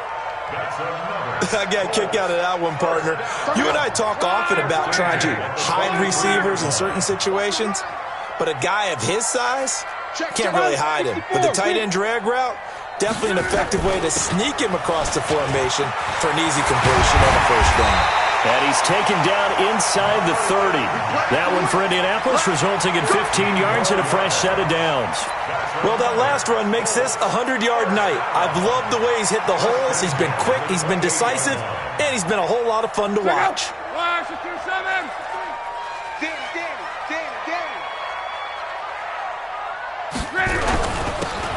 I got a kick out of that one, partner. You and I talk often about trying to hide receivers in certain situations, but a guy of his size can't really hide him. But the tight end drag route, definitely an effective way to sneak him across the formation for an easy completion and a 1st down. And he's taken down inside the 30. That one for Indianapolis, resulting in 15 yards and a fresh set of downs. Well, that last run makes this a 100-yard night. I've loved the way he's hit the holes. He's been quick, he's been decisive, and he's been a whole lot of fun to watch.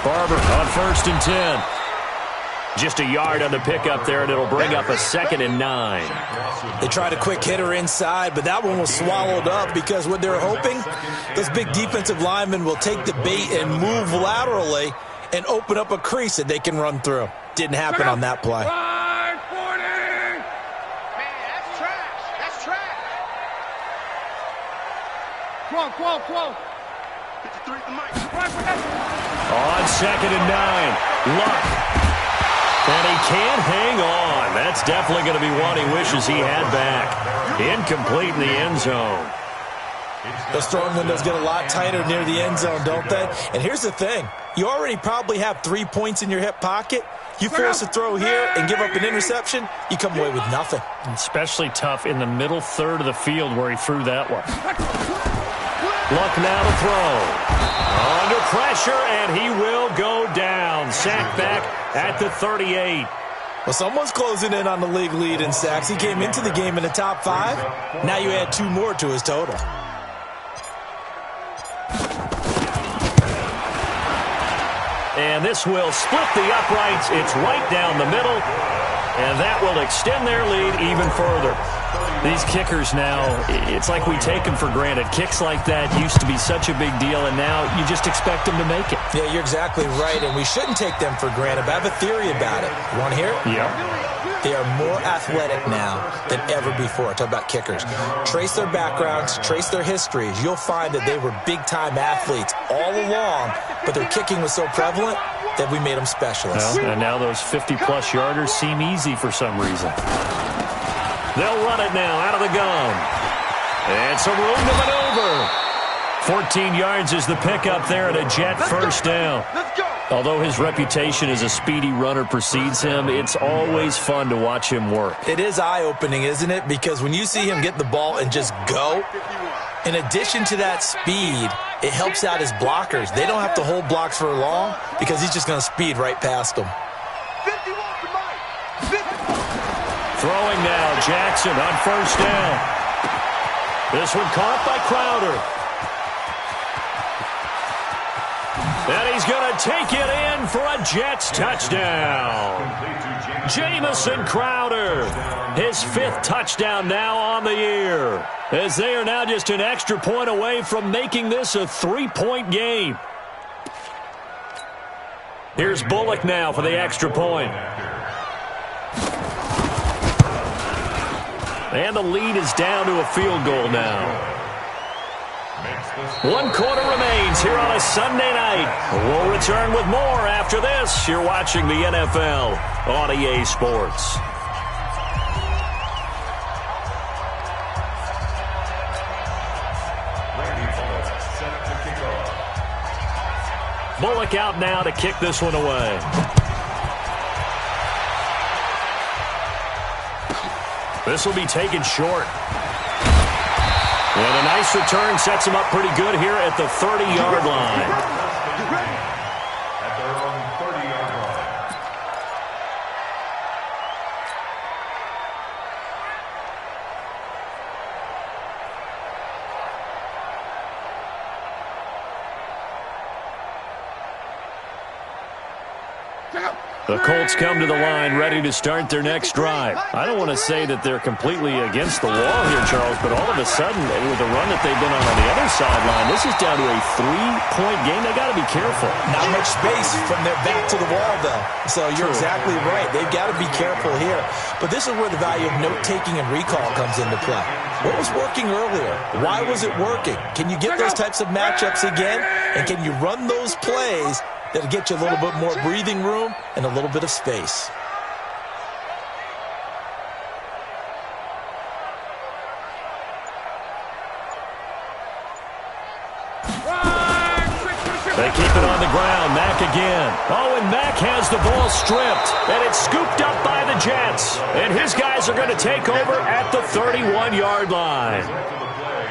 Barber on 1st and 10. Just a yard on the pickup there, and it'll bring up a 2nd and 9. They tried a quick hitter inside, but that one was swallowed up because what they're hoping, those big defensive linemen will take the bait and move laterally and open up a crease that they can run through. Didn't happen on that play. Man, that's trash. That's trash. Come on. 53 to Mike. On 2nd and 9, Luck. And he can't hang on. That's definitely going to be one he wishes he had back. Incomplete in the end zone. Those throwing windows get a lot tighter near the end zone, don't they? And here's the thing. You already probably have 3 points in your hip pocket. You force a throw here and give up an interception, you come away with nothing. Especially tough in the middle 3rd of the field where he threw that one. Luck now to throw. Under pressure, and he will go down. Sacked back at the 38. Well, someone's closing in on the league lead in sacks. He came into the game in the top 5. Now you add 2 more to his total. And this will split the uprights. It's right down the middle. And that will extend their lead even further. These kickers now, it's like we take them for granted. Kicks like that used to be such a big deal, and now you just expect them to make it. Yeah, you're exactly right, and we shouldn't take them for granted. But I have a theory about it. You want to hear it? Yeah. They are more athletic now than ever before. Talk about kickers. Trace their backgrounds, trace their histories. You'll find that they were big-time athletes all along, but their kicking was so prevalent that we made them specialists. Well, and now those 50-plus yarders seem easy for some reason. They'll run it now out of the gun. And some room to maneuver. 14 yards is the pickup there and a Jet 1st down. Although his reputation as a speedy runner precedes him, it's always fun to watch him work. It is eye-opening, isn't it? Because when you see him get the ball and just go, in addition to that speed, it helps out his blockers. They don't have to hold blocks for long because he's just going to speed right past them. Throwing now, Jackson on 1st down. This one caught by Crowder. And he's going to take it in for a Jets touchdown. Jamison Crowder, his 5th touchdown now on the year, as they are now just an extra point away from making this a 3-point game. Here's Bullock now for the extra point. And the lead is down to a field goal now. 1 quarter remains here on a Sunday night. We'll return with more after this. You're watching the NFL on EA Sports. Bullock out now to kick this one away. This will be taken short. And a nice return sets him up pretty good here at the 30-yard line. At their own 30-yard line. The Colts come to the line ready to start their next drive. I don't want to say that they're completely against the wall here, Charles, but all of a sudden, with the run that they've been on the other sideline, this is down to a 3-point game. They got to be careful. Not much space from their back to the wall, though. So you're exactly right. They've got to be careful here. But this is where the value of note-taking and recall comes into play. What was working earlier? Why was it working? Can you get those types of matchups again? And can you run those plays that'll get you a little bit more breathing room and a little bit of space? They keep it on the ground. Mack again. Oh, and Mack has the ball stripped. And it's scooped up by the Jets. And his guys are going to take over at the 31-yard line.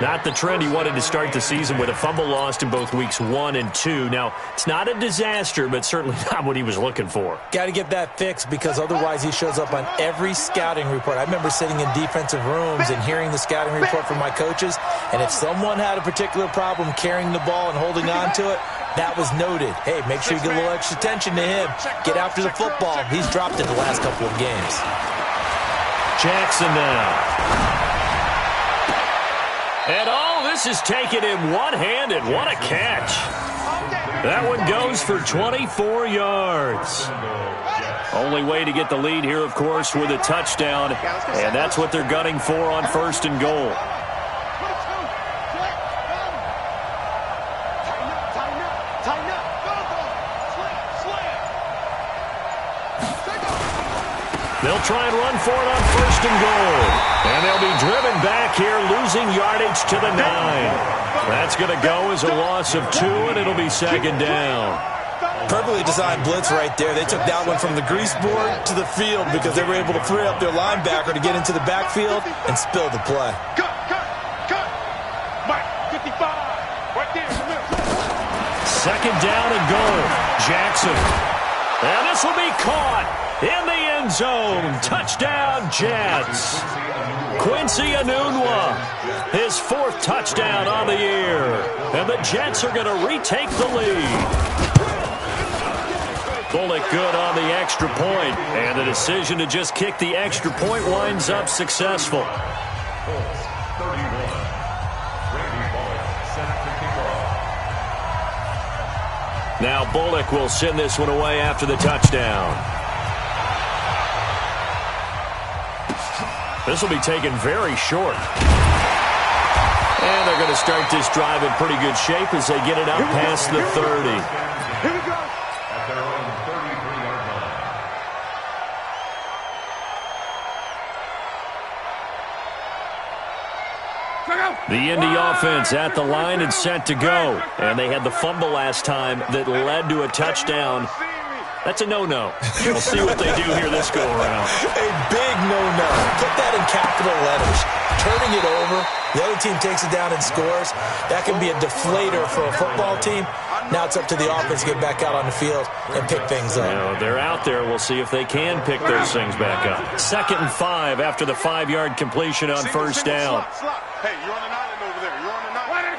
Not the trend he wanted to start the season with a fumble lost in both weeks 1 and 2. Now, it's not a disaster, but certainly not what he was looking for. Got to get that fixed because otherwise he shows up on every scouting report. I remember sitting in defensive rooms and hearing the scouting report from my coaches, and if someone had a particular problem carrying the ball and holding on to it, that was noted. Hey, make sure you get a little extra attention to him. Get after the football. He's dropped it the last couple of games. Jackson now. And all this is taken in one-handed. What a catch. That one goes for 24 yards. Only way to get the lead here, of course, with a touchdown. And that's what they're gunning for on 1st and goal. They'll try and run for it on 1st and goal. And they'll be driven back here, losing yardage to the 9. That's going to go as a loss of 2, and it'll be 2nd down. Perfectly designed blitz right there. They took that one from the grease board to the field because they were able to free up their linebacker to get into the backfield and spill the play. Cut. Mike, 55. Right there. 2nd down and goal. Jackson. And this will be caught in the end zone. Touchdown, Jets. Quincy Enunwa, his 4th touchdown on the year. And the Jets are going to retake the lead. Bullock good on the extra point. And the decision to just kick the extra point winds up successful. Now Bullock will send this one away after the touchdown. This will be taken very short. And they're going to start this drive in pretty good shape as they get it out past the 30. Here we go. At their own 33-yard line. The Indy offense at the line and set to go. And they had the fumble last time that led to a touchdown. That's a no-no. We'll see what they do here this go-around. A big no-no. Put that in capital letters. Turning it over, the other team takes it down and scores. That can be a deflator for a football team. Now it's up to the offense to get back out on the field and pick things up. Now, they're out there. We'll see if they can pick those things back up. 2nd and 5 after the 5-yard completion on 1st down. Hey, you're on an island over there. You're on an island. I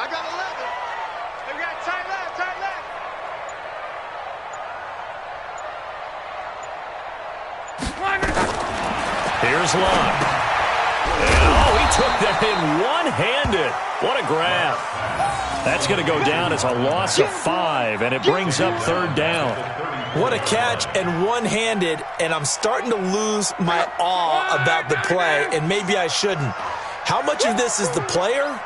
got 11. They got tight left. Here's Locke. And, he took that in one-handed. What a grab. That's going to go down as a loss of 5, and it brings up 3rd down. What a catch and one-handed, and I'm starting to lose my awe about the play, and maybe I shouldn't. How much of this is the player?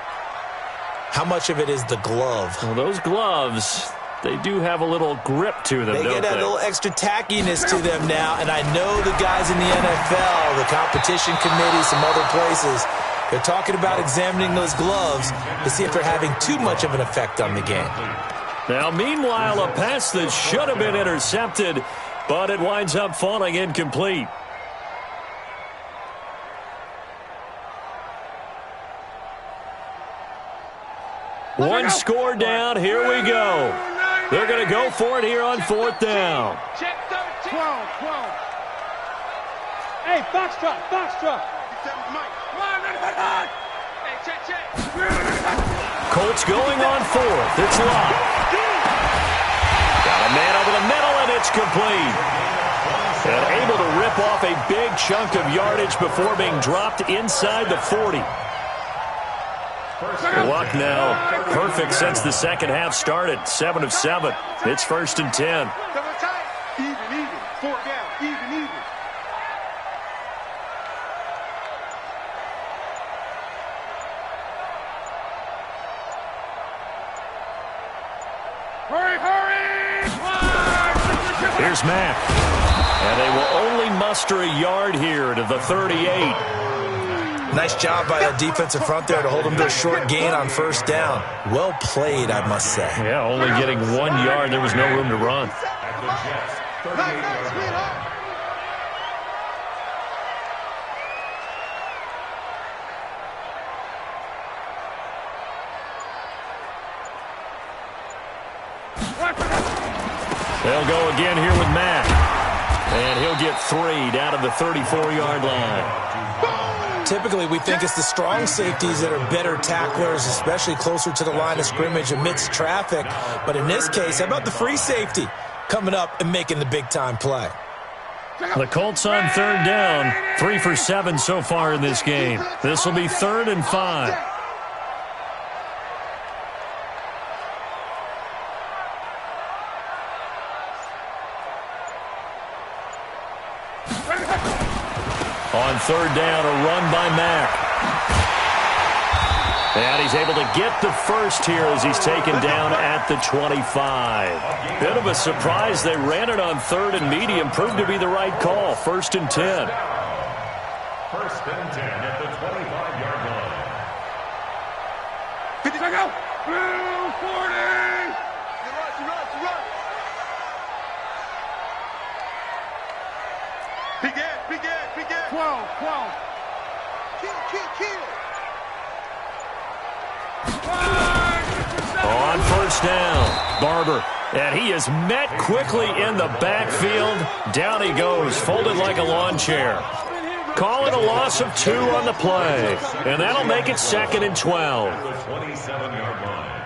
How much of it is the glove? Well, those gloves, they do have a little grip to them, They don't get that little extra tackiness to them now, and I know the guys in the NFL, the competition committee, some other places, they're talking about examining those gloves to see if they're having too much of an effect on the game. Now, meanwhile, a pass that should have been intercepted, but it winds up falling incomplete. One score down. Here we go. They're going to go for it here on 4th down. Check 13. 12. Hey, box truck. Come on, run. Hey, check. Colts going on 4th. It's locked. Got a man over the middle, and it's complete. And able to rip off a big chunk of yardage before being dropped inside the 40. Luck now perfect since the second half started. 7 of 7. It's 1st and 10. Even. 4 down. Even. Hurry! Here's Mack. And they will only muster a yard here to the 38. Nice job by that defensive front there to hold them to a short gain on 1st down. Well played, I must say. Yeah, only getting 1 yard. There was no room to run. At the Jets, 38-yard line. They'll go again here with Mack. And he'll get 3 down to the 34-yard line. Typically, we think it's the strong safeties that are better tacklers, especially closer to the line of scrimmage amidst traffic. But in this case, how about the free safety coming up and making the big-time play? The Colts on 3rd down. 3 for 7 so far in this game. This will be 3rd and 5. On 3rd down, a run by Mack. And he's able to get the first here as he's taken down at the 25. Bit of a surprise. They ran it on 3rd and medium. Proved to be the right call. 1st and 10. 1st and 10 at the 25-yard line. 50 seconds. Go! 40! Run! Begin! 12. Kill. On 1st down, Barber. And he is met quickly in the backfield. Down he goes, folded like a lawn chair. Call it a loss of 2 on the play. And that'll make it 2nd and 12. The 27-yard line.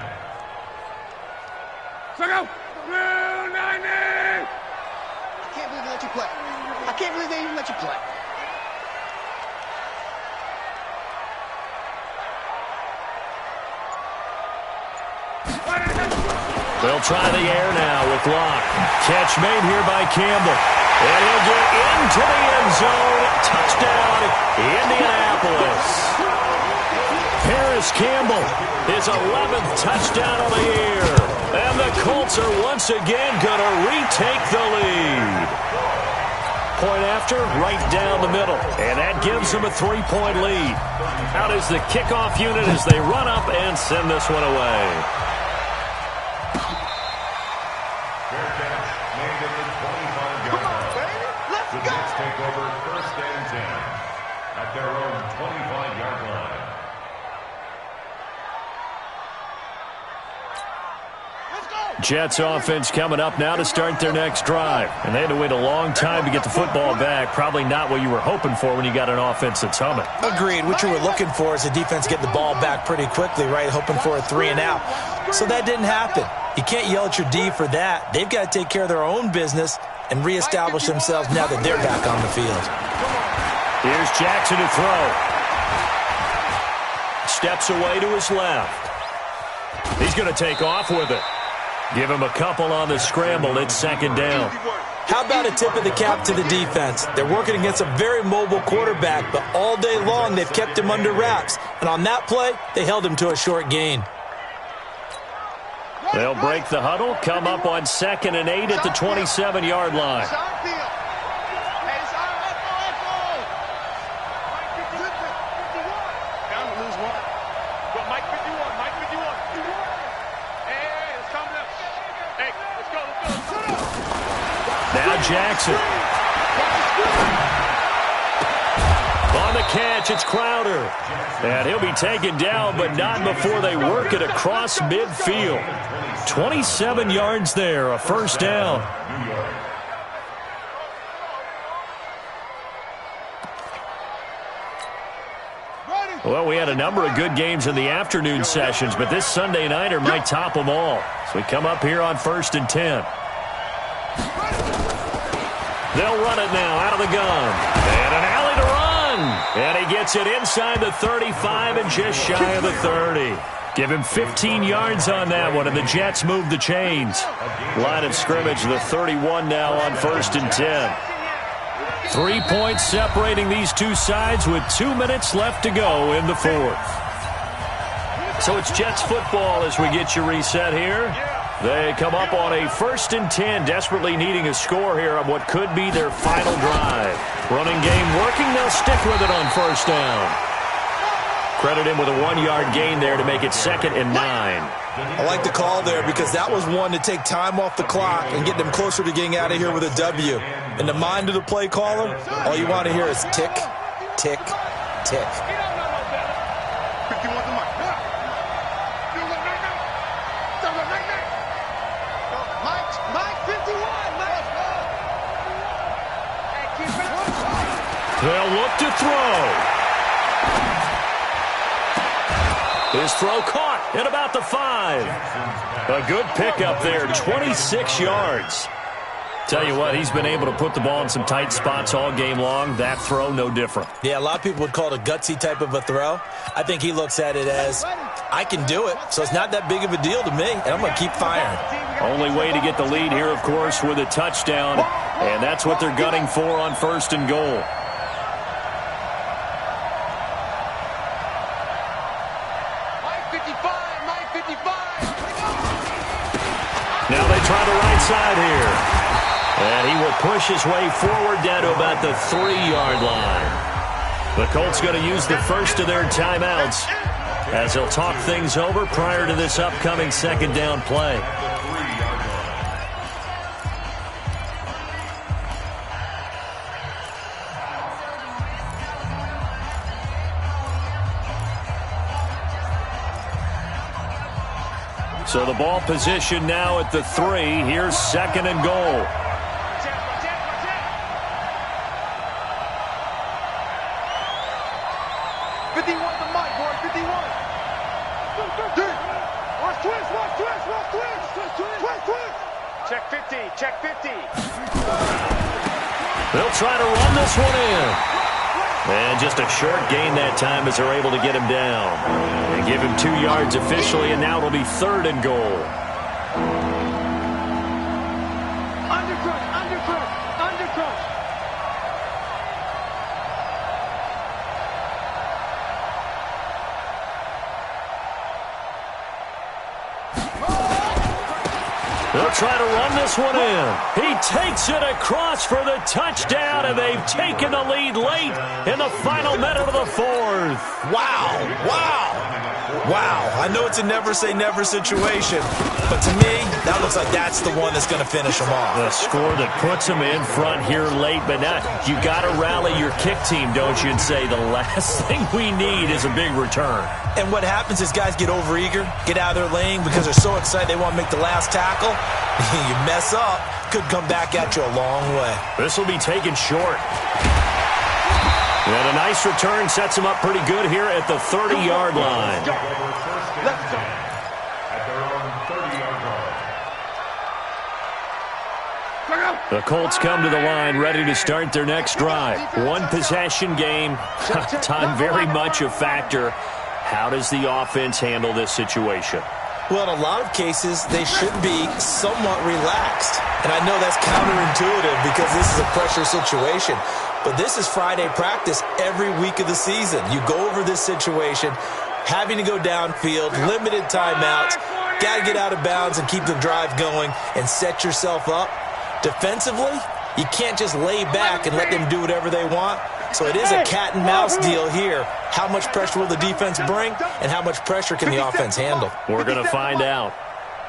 Go! 90! I can't believe they let you play. I can't believe they even let you play. They'll try the air now with Locke. Catch made here by Campbell. And he'll get into the end zone. Touchdown, Indianapolis. Paris Campbell, his 11th touchdown of the year. And the Colts are once again going to retake the lead. Point after, right down the middle. And that gives them a 3-point lead. Out is the kickoff unit as they run up and send this one away. Fair catch made at the 25-yard line. The Jets take over 1st and 10 at their own 25-yard line. Jets offense coming up now to start their next drive. And they had to wait a long time to get the football back. Probably not what you were hoping for when you got an offense that's humming. Agreed. What you were looking for is the defense getting the ball back pretty quickly, right? Hoping for a 3 and out. So that didn't happen. You can't yell at your D for that. They've got to take care of their own business and reestablish themselves now that they're back on the field. Here's Jackson to throw. Steps away to his left. He's going to take off with it. Give him a couple on the scramble. It's 2nd down. How about a tip of the cap to the defense? They're working against a very mobile quarterback, but all day long they've kept him under wraps. And on that play, they held him to a short gain. They'll break the huddle, come up on 2nd and 8 at the 27-yard line. Jackson. On the catch, it's Crowder. And he'll be taken down, but not before they work it across midfield. 27 yards there, a first down. Well, we had a number of good games in the afternoon sessions, but this Sunday nighter might top them all. So we come up here on 1st and 10. They'll run it now out of the gun. And an alley to run. And he gets it inside the 35 and just shy of the 30. Give him 15 yards on that one, and the Jets move the chains. Line of scrimmage, the 31 now on 1st and 10. 3 points separating these two sides with 2 minutes left to go in the fourth. So it's Jets football as we get you reset here. They come up on a 1st and 10, desperately needing a score here on what could be their final drive. Running game working, they'll stick with it on 1st down. Credit him with a 1-yard gain there to make it 2nd and 9. I like the call there because that was one to take time off the clock and get them closer to getting out of here with a W. In the mind of the play caller, all you want to hear is tick, tick, tick. They'll look to throw. His throw caught at about the 5. A good pickup there, 26 yards. Tell you what, he's been able to put the ball in some tight spots all game long. That throw, no different. Yeah, a lot of people would call it a gutsy type of a throw. I think he looks at it as, I can do it, so it's not that big of a deal to me, and I'm going to keep firing. Only way to get the lead here, of course, with a touchdown, and that's what they're gunning for on 1st and goal. Now they try the right side here. And he will push his way forward down to about the 3-yard line. The Colts going to use the first of their timeouts as they'll talk things over prior to this upcoming 2nd down play. So the ball position now at the 3. Here's 2nd and goal. Check 50, check 50. They'll try to run this one in. And just a short gain that time as they're able to get him down. And give him 2 yards officially, and now it'll be 3rd and goal. Undercrush, undercrush, undercrush. They'll try to run this one in. He takes it across for the touchdown, and they've taken the lead late in the final minute of the 4th. Wow, wow, wow. I know it's a never-say-never situation, but to me, that looks like that's the one that's going to finish them off. The score that puts them in front here late, but now you got to rally your kick team, don't you, and say the last thing we need is a big return. And what happens is guys get overeager, get out of their lane because they're so excited they want to make the last tackle. You mess up, could come back at you a long way. This will be taken short. And a nice return sets him up pretty good here at the 30-yard line. Let's go. The Colts come to the line ready to start their next drive. One possession game. Time very much a factor. How does the offense handle this situation? Well, in a lot of cases, they should be somewhat relaxed. And I know that's counterintuitive because this is a pressure situation. But this is Friday practice every week of the season. You go over this situation, having to go downfield, limited timeouts, got to get out of bounds and keep the drive going and set yourself up. Defensively, you can't just lay back and let them do whatever they want. So it is a cat and mouse deal here. How much pressure will the defense bring, and how much pressure can the offense handle? We're going to find out.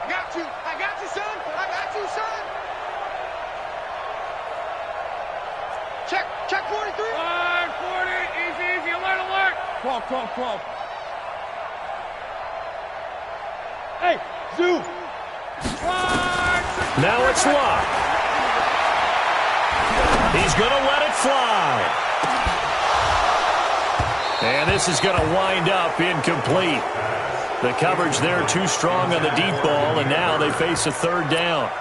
I got you, son. I got you, son. 12. Hey, Zoo. Now it's Luck. He's going to let it fly. And this is going to wind up incomplete. The coverage there too strong on the deep ball, and now they face a third down.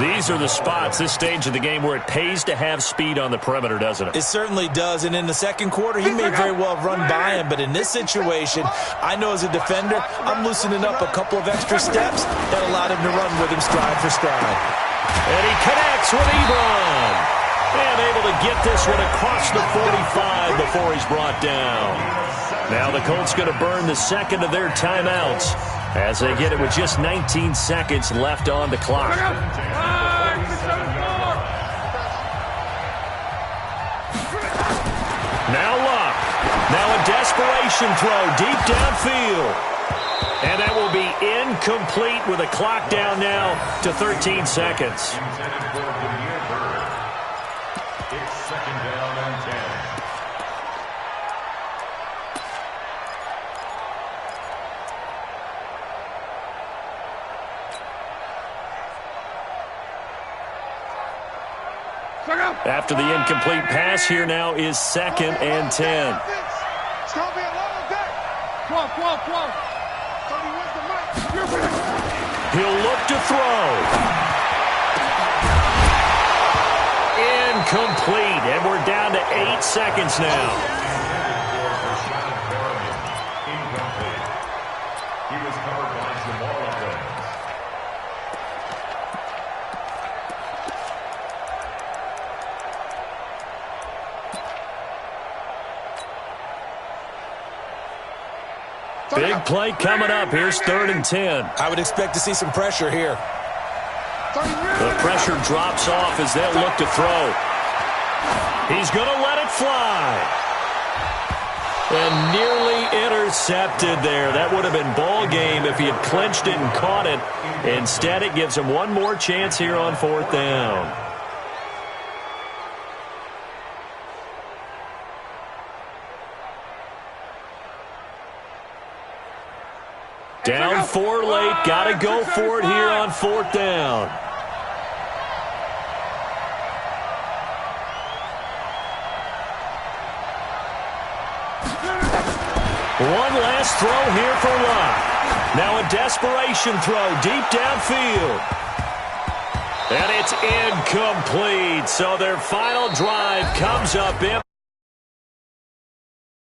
These are the spots, this stage of the game, where it pays to have speed on the perimeter, doesn't it? It certainly does, and in the second quarter, he may very well have run by him, but in this situation, I know as a defender, I'm loosening up a couple of extra steps that allowed him to run with him stride for stride. And he connects with Ebron. And able to get this one across the 45 before he's brought down. Now the Colts going to burn the second of their timeouts as they get it with just 19 seconds left on the clock. Now Luck. Now a desperation throw deep downfield. And that will be incomplete with a clock down now to 13 seconds. It's second down and 10. After the incomplete pass, here now is second and 10. It's going to be a long day. 12. Tony, where's the mic? He'll look to throw. Incomplete, and we're down to 8 seconds now. Incomplete. He was covered by Jamal Adams. Big play coming up. Here's 3rd and 10. I would expect to see some pressure here. The pressure drops off as they'll look to throw. He's going to let it fly. And nearly intercepted there. That would have been ball game if he had clinched it and caught it. Instead, it gives him one more chance here on 4th down. Down 4 late. Got to go for it here on 4th down. One last throw here for Luck. Now a desperation throw deep downfield. And it's incomplete. So their final drive comes up empty.